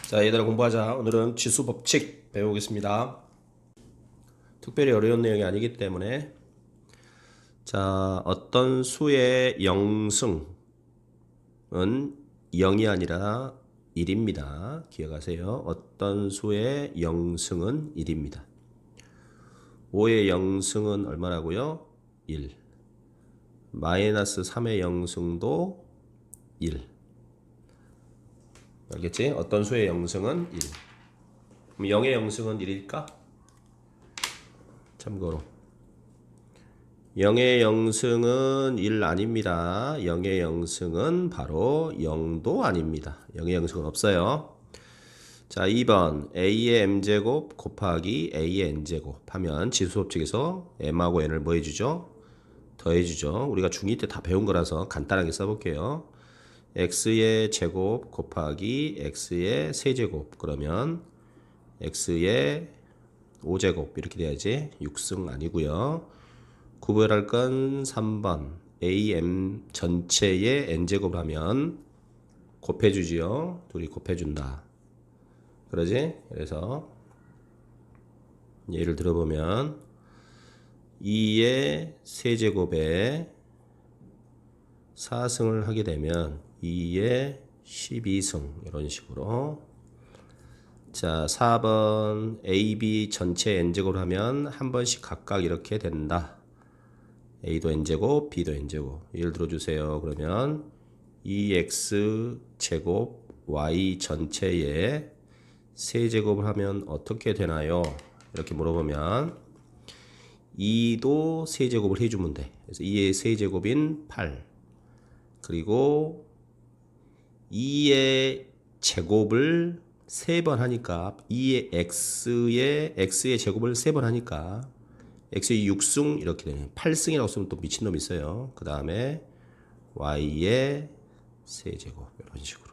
자, 얘들아 공부하자. 오늘은 지수 법칙 배우겠습니다. 특별히 어려운 내용이 아니기 때문에 자, 어떤 수의 영승은 0이 아니라 1입니다. 기억하세요. 어떤 수의 영승은 1입니다. 5의 영승은 얼마라고요? 1. 마이너스 3의 영승도 1. 알겠지? 어떤 수의 영승은 1. 그럼 0의 영승은 1일까? 참고로 0의 영승은 1 아닙니다. 0의 영승은 바로 0도 아닙니다. 0의 영승은 없어요. 자, 2번 a의 m제곱 곱하기 a의 n제곱 하면 지수법칙에서 m하고 n을 뭐 해주죠? 더해주죠. 우리가 중2 때 다 배운 거라서 간단하게 써볼게요. x의 제곱 곱하기 x의 세제곱 그러면 x의 5제곱 이렇게 돼야지. 6승 아니고요. 구별할 건 3번 am 전체의 n제곱을 하면 곱해주지요. 둘이 곱해준다. 그러지? 그래서 예를 들어보면 2의 세제곱에 4승을 하게 되면 2의 12승 이런 식으로. 자, 4번 AB 전체 n제곱을 하면 한 번씩 각각 이렇게 된다. A도 n제곱, B도 n제곱. 예를 들어주세요. 그러면 2x 제곱 y 전체에 세제곱을 하면 어떻게 되나요? 이렇게 물어보면 2도 세제곱을 해주면 돼. 그래서 2의 세제곱인 8. 그리고 2의 제곱을 3번 하니까 2의 x의 제곱을 3번 하니까 x의 6승 이렇게 되네. 8승이라고 쓰면 또 미친놈 있어요. 그 다음에 y의 세제곱 이런 식으로.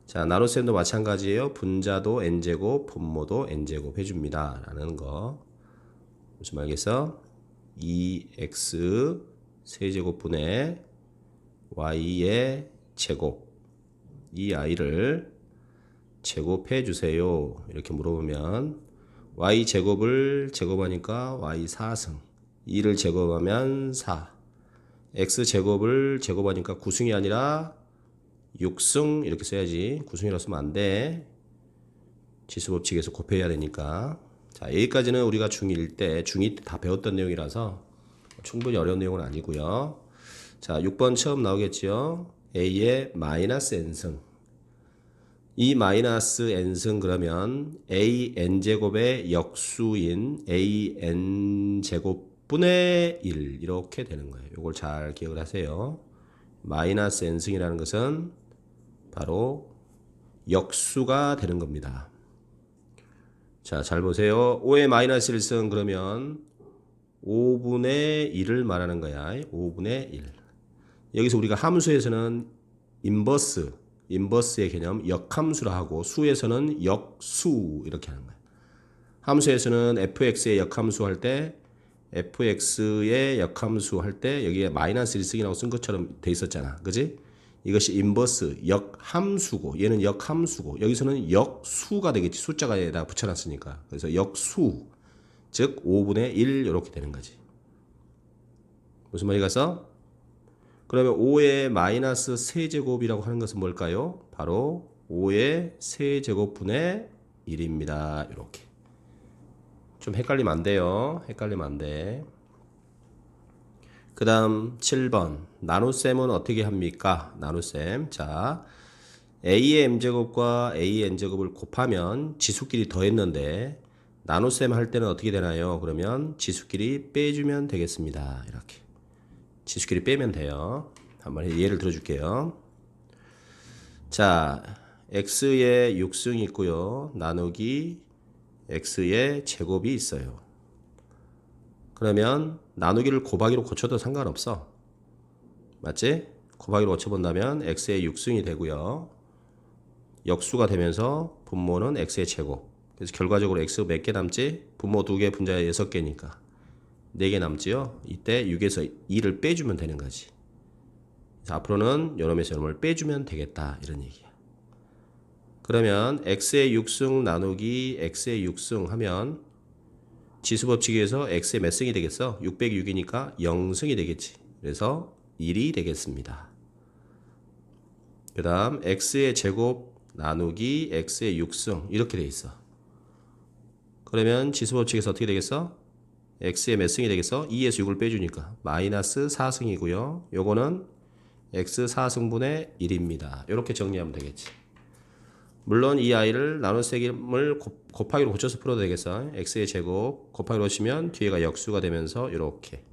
자, 나눗셈도 마찬가지예요. 분자도 n제곱, 분모도 n제곱 해줍니다. 라는 거. 무슨 말겠어? 2x 세제곱분의 y의 제곱. 이 아이를 제곱해 주세요. 이렇게 물어보면 y 제곱을 제곱하니까 y 4승 2를 제곱하면 4 x 제곱을 제곱하니까 9승이 아니라 6승 이렇게 써야지. 9승이라고 쓰면 안돼. 지수법칙에서 곱해야 되니까. 자, 여기까지는 우리가 중1 때 중2 때 다 배웠던 내용이라서 충분히 어려운 내용은 아니고요. 자, 6번 처음 나오겠죠. a의 마이너스 n승. 이 마이너스 n승 그러면 a n제곱의 역수인 a n제곱분의 1 이렇게 되는 거예요. 이걸 잘 기억을 하세요. 마이너스 n승이라는 것은 바로 역수가 되는 겁니다. 자, 잘 보세요. 5의 마이너스 1승 그러면 5분의 1을 말하는 거야. 5분의 1. 여기서 우리가 함수에서는 인버스의 개념 역함수라 하고 수에서는 역수 이렇게 하는 거예요. 함수에서는 fx의 역함수 할 때 fx의 역함수 할 때 여기에 마이너스 1승이라고 쓴 것처럼 돼 있었잖아. 그지? 이것이 인버스 역함수고 얘는 역함수고 여기서는 역수가 되겠지. 숫자가에다 붙여놨으니까. 그래서 역수 즉 5분의 1 이렇게 되는 거지. 무슨 말이겠어? 그러면 5의 마이너스 세제곱이라고 하는 것은 뭘까요? 바로 5의 세제곱분의 1입니다. 이렇게. 좀 헷갈리면 안 돼요. 헷갈리면 안 돼. 그 다음 7번. 나눗셈은 어떻게 합니까? 나눗셈. 자, a의 m제곱과 a의 n제곱을 곱하면 지수끼리 더했는데 나눗셈 할 때는 어떻게 되나요? 그러면 지수끼리 빼주면 되겠습니다. 이렇게. 지수끼리 빼면 돼요. 한번 예를 들어줄게요. 자, x의 6승이 있고요. 나누기 x의 제곱이 있어요. 그러면 나누기를 곱하기로 고쳐도 상관없어. 맞지? 곱하기로 고쳐본다면 x의 6승이 되고요. 역수가 되면서 분모는 x의 제곱. 그래서 결과적으로 x 몇 개 남지? 분모 2개, 분자 6개니까 4개 남지요. 이때 6에서 2를 빼주면 되는 거지. 앞으로는 요놈에서 요놈을 빼주면 되겠다 이런 얘기야. 그러면 x의 6승 나누기 x의 6승 하면 지수 법칙에서 x의 몇 승이 되겠어? 606이니까 0승이 되겠지. 그래서 1이 되겠습니다. 그 다음 x의 제곱 나누기 x의 6승 이렇게 돼 있어. 그러면 지수 법칙에서 어떻게 되겠어? x의 몇 승이 되겠어? 2에서 6을 빼주니까 마이너스 4승이고요. 요거는 x 4승분의 1입니다. 이렇게 정리하면 되겠지. 물론 이 아이를 나눗셈을 곱하기로 고쳐서 풀어도 되겠어. x의 제곱 곱하기로 하시면 뒤에가 역수가 되면서 이렇게.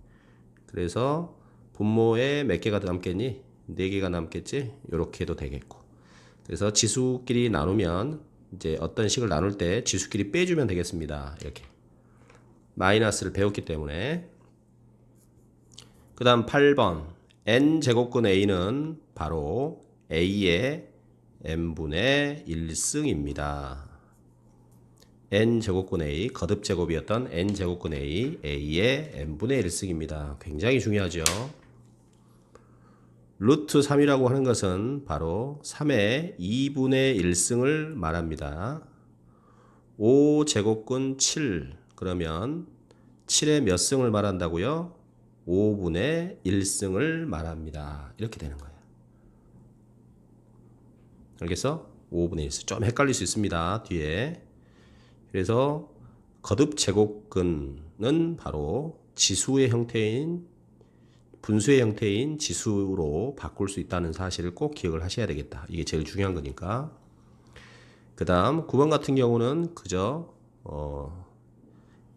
그래서 분모에 몇 개가 남겠니? 4개가 남겠지? 이렇게 해도 되겠고. 그래서 지수끼리 나누면 이제 어떤 식을 나눌 때 지수끼리 빼주면 되겠습니다. 이렇게. 마이너스를 배웠기 때문에. 그 다음 8번. n제곱근 a는 바로 a의 n분의 1승입니다. n제곱근 a, 거듭제곱이었던 n제곱근 a, a의 n분의 1승입니다. 굉장히 중요하죠. 루트 3이라고 하는 것은 바로 3의 2분의 1승을 말합니다. 5제곱근 7, 그러면 7의 몇 승을 말한다고요? 5분의 1승을 말합니다. 이렇게 되는 거예요. 알겠어? 5분의 1승. 좀 헷갈릴 수 있습니다. 뒤에. 그래서 거듭 제곱근은 바로 지수의 형태인 분수의 형태인 지수로 바꿀 수 있다는 사실을 꼭 기억을 하셔야 되겠다. 이게 제일 중요한 거니까. 그 다음 9번 같은 경우는 그저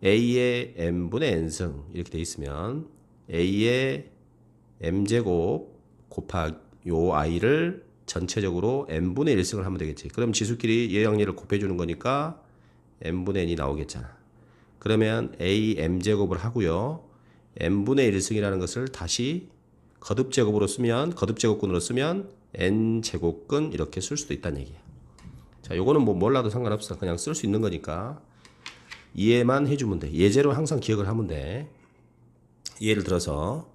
a의 m분의 n승 이렇게 돼 있으면 a의 m제곱 곱하기 요 i를 전체적으로 n분의 1승을 하면 되겠지. 그럼 지수끼리 얘랑 얘를 곱해주는 거니까 n분의 n이 나오겠잖아. 그러면 a m제곱을 하고요. n분의 1승이라는 것을 다시 거듭제곱으로 쓰면 거듭제곱근으로 쓰면 n제곱근 이렇게 쓸 수도 있다는 얘기야. 자, 요거는 뭐 몰라도 상관없어. 그냥 쓸 수 있는 거니까 이해만 해주면 돼. 예제로 항상 기억을 하면 돼. 예를 들어서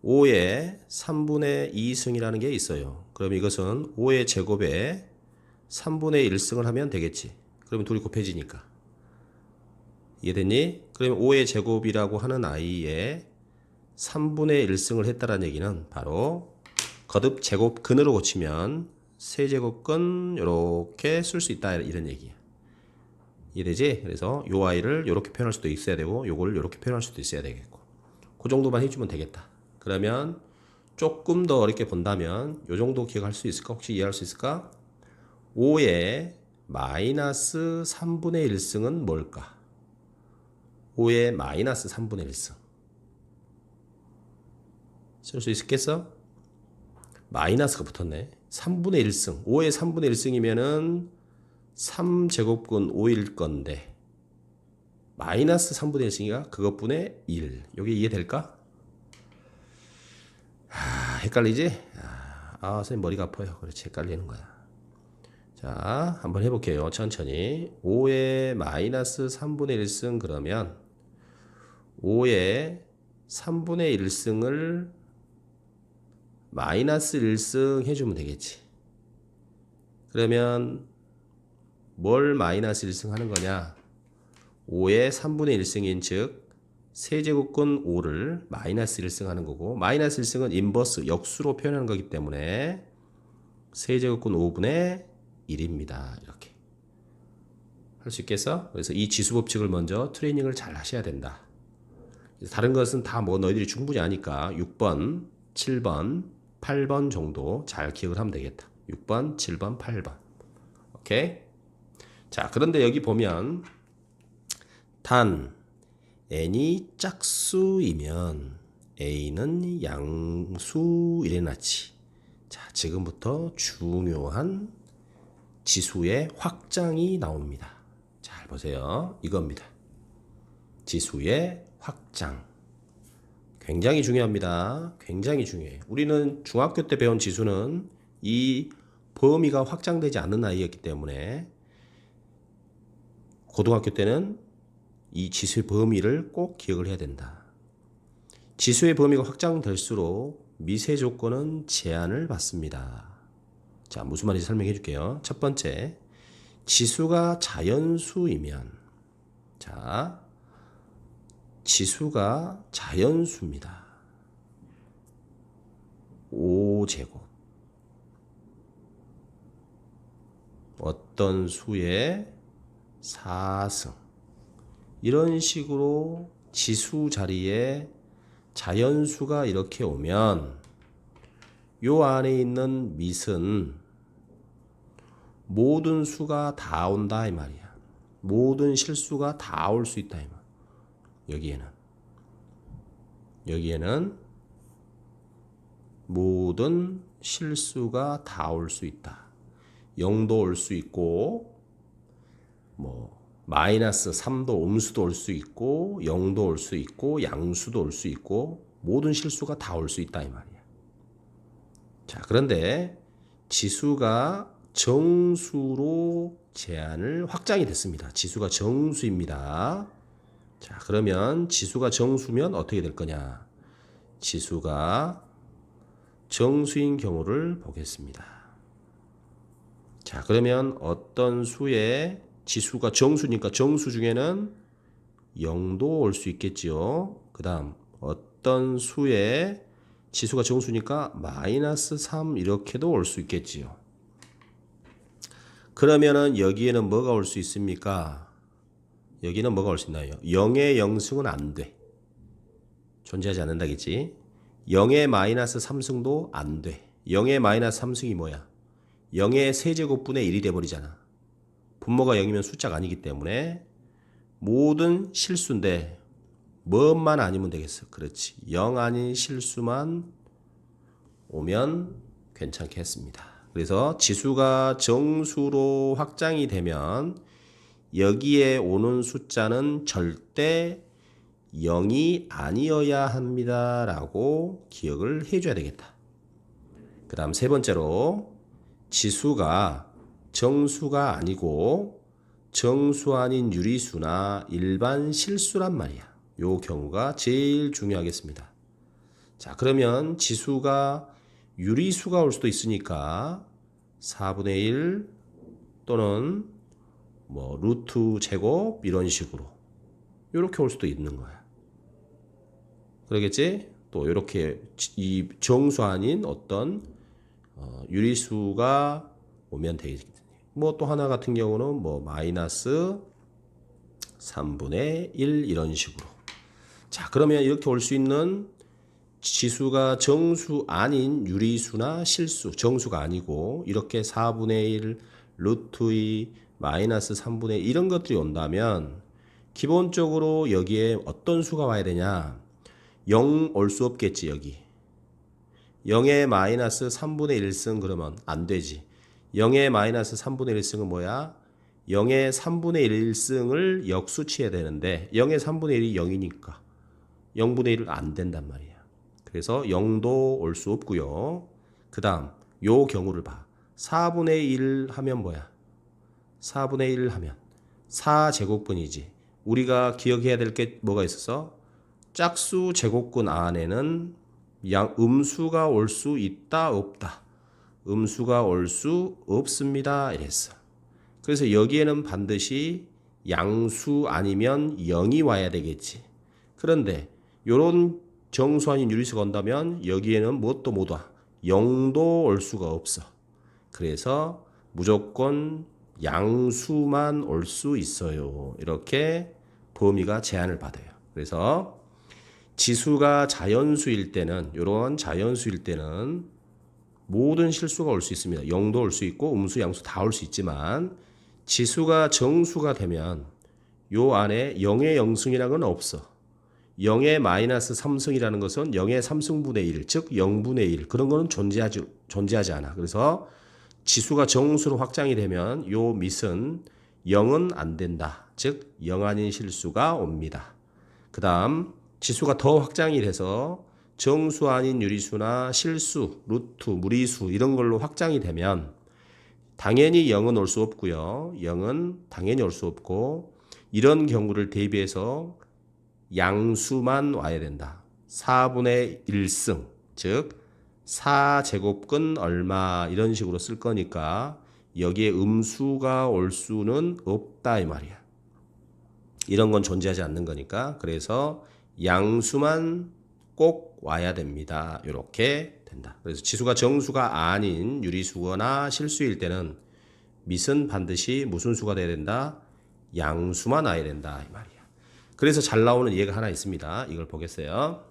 5의 3분의 2승이라는 게 있어요. 그럼 이것은 5의 제곱에 3분의 1승을 하면 되겠지. 그러면 둘이 곱해지니까. 이해됐니? 그러면 5의 제곱이라고 하는 i의 3분의 1승을 했다는 얘기는 바로 거듭 제곱근으로 고치면 세제곱근 이렇게 쓸 수 있다 이런 얘기야. 이해되지? 그래서 요 i를 이렇게 표현할 수도 있어야 되고 요걸 이렇게 표현할 수도 있어야 되겠고 그 정도만 해주면 되겠다. 그러면 조금 더 어렵게 본다면 요 정도 기억할 수 있을까? 혹시 이해할 수 있을까? 5의 마이너스 3분의 1승은 뭘까? 5의 마이너스 3분의 1승 쓸 수 있겠어? 마이너스가 붙었네. 3분의 1승 5의 3분의 1승이면은 3제곱근 5일 건데 마이너스 3분의 1승이가 그것분의 1 여기 이해될까? 헷갈리지? 선생님 머리가 아파요. 그렇지 헷갈리는 거야. 자 한번 해볼게요. 천천히 5의 마이너스 3분의 1승 그러면 5의 3분의 1승을 마이너스 1승 해주면 되겠지. 그러면 뭘 마이너스 1승 하는 거냐? 5의 3분의 1승인 즉 세제곱근 5를 마이너스 1승 하는 거고 마이너스 1승은 인버스 역수로 표현하는 거기 때문에 세제곱근 5분의 1입니다. 이렇게 할 수 있겠어? 그래서 이 지수 법칙을 먼저 트레이닝을 잘 하셔야 된다. 다른 것은 다 뭐 너희들이 충분히 아니까 6번, 7번, 8번 정도 잘 기억을 하면 되겠다. 6번, 7번, 8번. 오케이? 자, 그런데 여기 보면 단 n이 짝수이면 a는 양수 이래놨지. 자, 지금부터 중요한 지수의 확장이 나옵니다. 잘 보세요. 이겁니다. 지수의 확장. 굉장히 중요합니다. 굉장히 중요해요. 우리는 중학교 때 배운 지수는 이 범위가 확장되지 않는 아이였기 때문에 고등학교 때는 이 지수의 범위를 꼭 기억을 해야 된다. 지수의 범위가 확장될수록 미세 조건은 제한을 받습니다. 자, 무슨 말인지 설명해 줄게요. 첫 번째, 지수가 자연수이면, 자, 지수가 자연수입니다. 5제곱. 어떤 수의 4승. 이런 식으로 지수 자리에 자연수가 이렇게 오면 요 안에 있는 밑은 모든 수가 다 온다 이 말이야. 모든 실수가 다 올 수 있다 이 말. 여기에는 모든 실수가 다 올 수 있다. 0도 올 수 있고 뭐 마이너스 3도 음수도 올 수 있고 0도 올 수 있고 양수도 올 수 있고 모든 실수가 다 올 수 있다 이 말이야. 자, 그런데 지수가 정수로 제한을 확장이 됐습니다. 지수가 정수입니다. 자, 그러면 지수가 정수면 어떻게 될 거냐? 지수가 정수인 경우를 보겠습니다. 자, 그러면 어떤 수의 지수가 정수니까 정수 중에는 0도 올 수 있겠지요. 그 다음 어떤 수의 지수가 정수니까 마이너스 3 이렇게도 올 수 있겠지요. 그러면은 여기에는 뭐가 올 수 있습니까? 여기는 뭐가 올 수 있나요? 0의 0승은 안 돼. 존재하지 않는다겠지. 0의 마이너스 3승도 안 돼. 0의 마이너스 3승이 뭐야? 0의 세제곱분의 1이 돼버리잖아. 분모가 0이면 숫자가 아니기 때문에 모든 실수인데 뭐만 아니면 되겠어. 그렇지. 0 아닌 실수만 오면 괜찮겠습니다. 그래서 지수가 정수로 확장이 되면 여기에 오는 숫자는 절대 0이 아니어야 합니다. 라고 기억을 해줘야 되겠다. 그 다음 세 번째로 지수가 정수가 아니고 정수 아닌 유리수나 일반 실수란 말이야. 요 경우가 제일 중요하겠습니다. 자, 그러면 지수가 유리수가 올 수도 있으니까 4분의 1 또는 뭐 루트 제곱 이런 식으로 이렇게 올 수도 있는 거야. 그러겠지? 또 이렇게 이 정수 아닌 어떤 유리수가 오면 되겠지. 뭐 또 하나 같은 경우는 뭐 마이너스 3분의 1 이런 식으로. 자, 그러면 이렇게 올 수 있는 지수가 정수 아닌 유리수나 실수, 정수가 아니고 이렇게 4분의 1, 루트 2, 마이너스 3분의 1 이런 것들이 온다면 기본적으로 여기에 어떤 수가 와야 되냐? 0 올 수 없겠지 여기. 0의 마이너스 3분의 1승 그러면 안 되지. 0의 마이너스 3분의 1승은 뭐야? 0의 3분의 1승을 역수치해야 되는데 0의 3분의 1이 0이니까 0분의 1은 안 된단 말이야. 그래서 0도 올 수 없고요. 그 다음 요 경우를 봐. 4분의 1 하면 뭐야? 4분의 1 하면 4제곱근이지. 우리가 기억해야 될 게 뭐가 있었어? 짝수 제곱근 안에는 음수가 올 수 있다 없다. 음수가 올 수 없습니다 이랬어. 그래서 여기에는 반드시 양수 아니면 0이 와야 되겠지. 그런데 요런 정수 아닌 유리수가 온다면 여기에는 뭣도 못 와. 0도 올 수가 없어. 그래서 무조건 양수만 올 수 있어요. 이렇게 범위가 제한을 받아요. 그래서 지수가 자연수일 때는 이런 자연수일 때는 모든 실수가 올 수 있습니다. 0도 올 수 있고 음수, 양수 다 올 수 있지만 지수가 정수가 되면 요 안에 0의 0승이라는 건 없어. 0의 마이너스 3승이라는 것은 0의 3승분의 1, 즉 0분의 1 그런 거는 존재하지 않아. 그래서 지수가 정수로 확장이 되면 요 밑은 0은 안 된다. 즉 0 아닌 실수가 옵니다. 그 다음 지수가 더 확장이 돼서 정수 아닌 유리수나 실수, 루트, 무리수 이런 걸로 확장이 되면 당연히 0은 올 수 없고요. 0은 당연히 올 수 없고 이런 경우를 대비해서 양수만 와야 된다. 4분의 1승, 즉 4제곱근 얼마 이런 식으로 쓸 거니까 여기에 음수가 올 수는 없다 이 말이야. 이런 건 존재하지 않는 거니까. 그래서 양수만 꼭 와야 됩니다. 이렇게 된다. 그래서 지수가 정수가 아닌 유리수거나 실수일 때는 밑은 반드시 무슨 수가 돼야 된다? 양수만 와야 된다 이 말이야. 그래서 잘 나오는 예가 하나 있습니다. 이걸 보겠어요.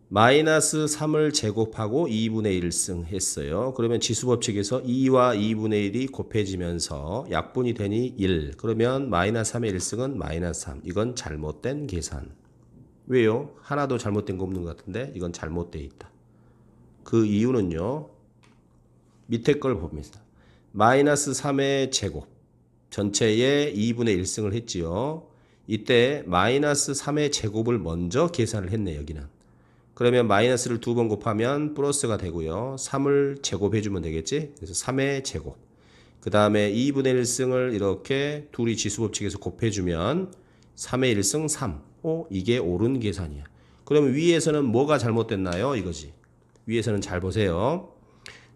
마이너스 3을 제곱하고 2분의 1승 했어요. 그러면 지수법칙에서 2와 2분의 1이 곱해지면서 약분이 되니 1. 그러면 마이너스 3의 1승은 마이너스 3. 이건 잘못된 계산. 왜요? 하나도 잘못된 거 없는 것 같은데 이건 잘못되어 있다. 그 이유는요. 밑에 걸 봅니다. 마이너스 3의 제곱. 전체에 2분의 1승을 했지요. 이때 마이너스 3의 제곱을 먼저 계산을 했네 여기는. 그러면 마이너스를 2번 곱하면 플러스가 되고요. 3을 제곱해주면 되겠지? 그래서 3의 제곱. 그 다음에 2분의 1승을 이렇게 둘이 지수법칙에서 곱해주면 3의 1승 3. 이게 옳은 계산이야. 그러면 위에서는 뭐가 잘못됐나요? 이거지. 위에서는 잘 보세요.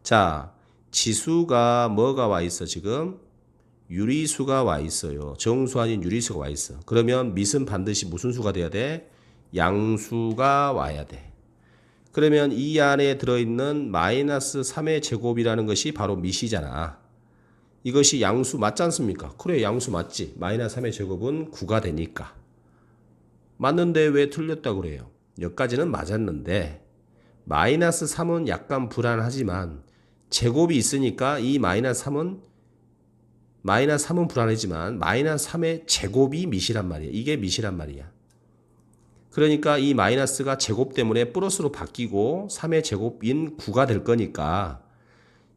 자, 지수가 뭐가 와 있어 지금? 유리수가 와 있어요. 정수 아닌 유리수가 와 있어. 그러면 밑은 반드시 무슨 수가 돼야 돼? 양수가 와야 돼. 그러면 이 안에 들어있는 마이너스 3의 제곱이라는 것이 바로 밑이잖아. 이것이 양수 맞지 않습니까? 그래 양수 맞지. 마이너스 3의 제곱은 9가 되니까. 맞는데 왜 틀렸다고 그래요? 여기까지는 맞았는데 마이너스 3은 약간 불안하지만 제곱이 있으니까 이 마이너스 3은 불안하지만 마이너스 3의 제곱이 밑이란 말이야. 이게 밑이란 말이야. 그러니까 이 마이너스가 제곱 때문에 플러스로 바뀌고 3의 제곱인 9가 될 거니까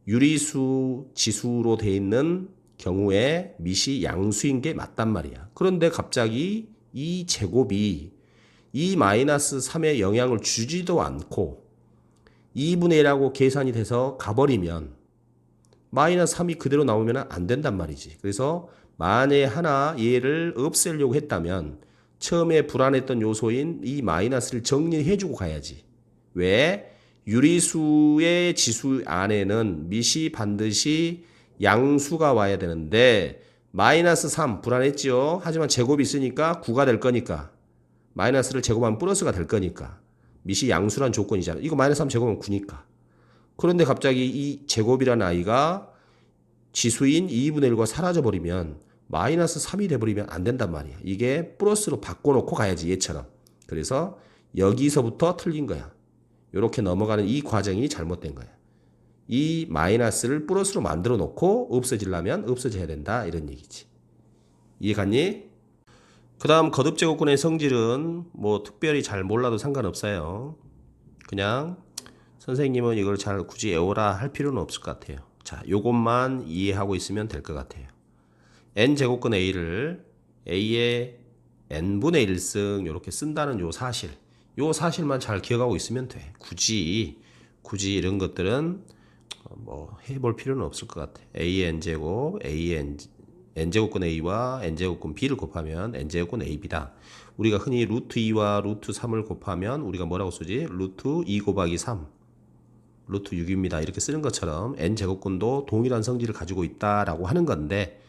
유리수 지수로 돼 있는 경우에 밑이 양수인 게 맞단 말이야. 그런데 갑자기 이 제곱이 이 마이너스 3의 영향을 주지도 않고 2분의 1하고 계산이 돼서 가버리면 마이너스 3이 그대로 나오면 안 된단 말이지. 그래서 만에 하나 얘를 없애려고 했다면 처음에 불안했던 요소인 이 마이너스를 정리해주고 가야지. 왜? 유리수의 지수 안에는 밑이 반드시 양수가 와야 되는데 마이너스 3 불안했죠. 하지만 제곱이 있으니까 9가 될 거니까 마이너스를 제곱하면 플러스가 될 거니까 밑이 양수란 조건이잖아. 이거 마이너스 3 제곱하면 9니까. 그런데 갑자기 이 제곱이라는 아이가 지수인 2분의 1과 사라져버리면 마이너스 3이 돼버리면 안 된단 말이야. 이게 플러스로 바꿔놓고 가야지 얘처럼. 그래서 여기서부터 틀린 거야. 이렇게 넘어가는 이 과정이 잘못된 거야. 이 마이너스를 플러스로 만들어 놓고 없어지려면 없어져야 된다 이런 얘기지. 이해 갔니? 그 다음 거듭제곱근의 성질은 뭐 특별히 잘 몰라도 상관없어요. 그냥 선생님은 이걸 잘 굳이 외워라 할 필요는 없을 것 같아요. 자, 요것만 이해하고 있으면 될 것 같아요. n제곱근 a를 a의 n분의 1승 이렇게 쓴다는 요 사실만 잘 기억하고 있으면 돼. 굳이 이런 것들은 뭐 해볼 필요는 없을 것 같아. a의 n제곱, a의 n제곱근 a와 n제곱근 b를 곱하면 n제곱근 ab다. 우리가 흔히 루트 2와 루트 3을 곱하면 우리가 뭐라고 쓰지? 루트 2 곱하기 3 루트 6입니다. 이렇게 쓰는 것처럼 n제곱근도 동일한 성질을 가지고 있다라고 하는 건데,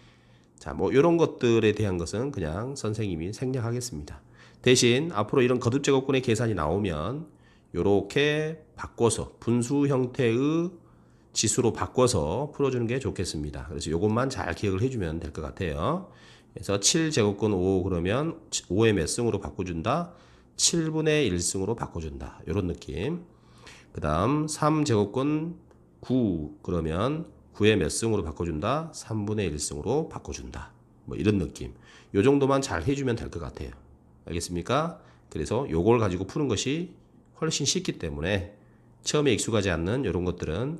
자, 뭐 이런 것들에 대한 것은 그냥 선생님이 생략하겠습니다. 대신 앞으로 이런 거듭제곱근의 계산이 나오면 이렇게 바꿔서 분수 형태의 지수로 바꿔서 풀어주는 게 좋겠습니다. 그래서 이것만 잘 기억을 해주면 될 것 같아요. 그래서 7제곱근 5 그러면 5의 몇 승으로 바꿔준다? 7분의 1승으로 바꿔준다. 이런 느낌. 그 다음 3제곱근 9 그러면 9의 몇 승으로 바꿔준다? 3분의 1승으로 바꿔준다. 뭐 이런 느낌. 요 정도만 잘 해주면 될 것 같아요. 알겠습니까? 그래서 요걸 가지고 푸는 것이 훨씬 쉽기 때문에 처음에 익숙하지 않는 이런 것들은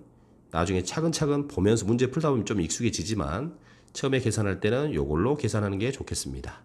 나중에 차근차근 보면서 문제 풀다 보면 좀 익숙해지지만 처음에 계산할 때는 요걸로 계산하는 게 좋겠습니다.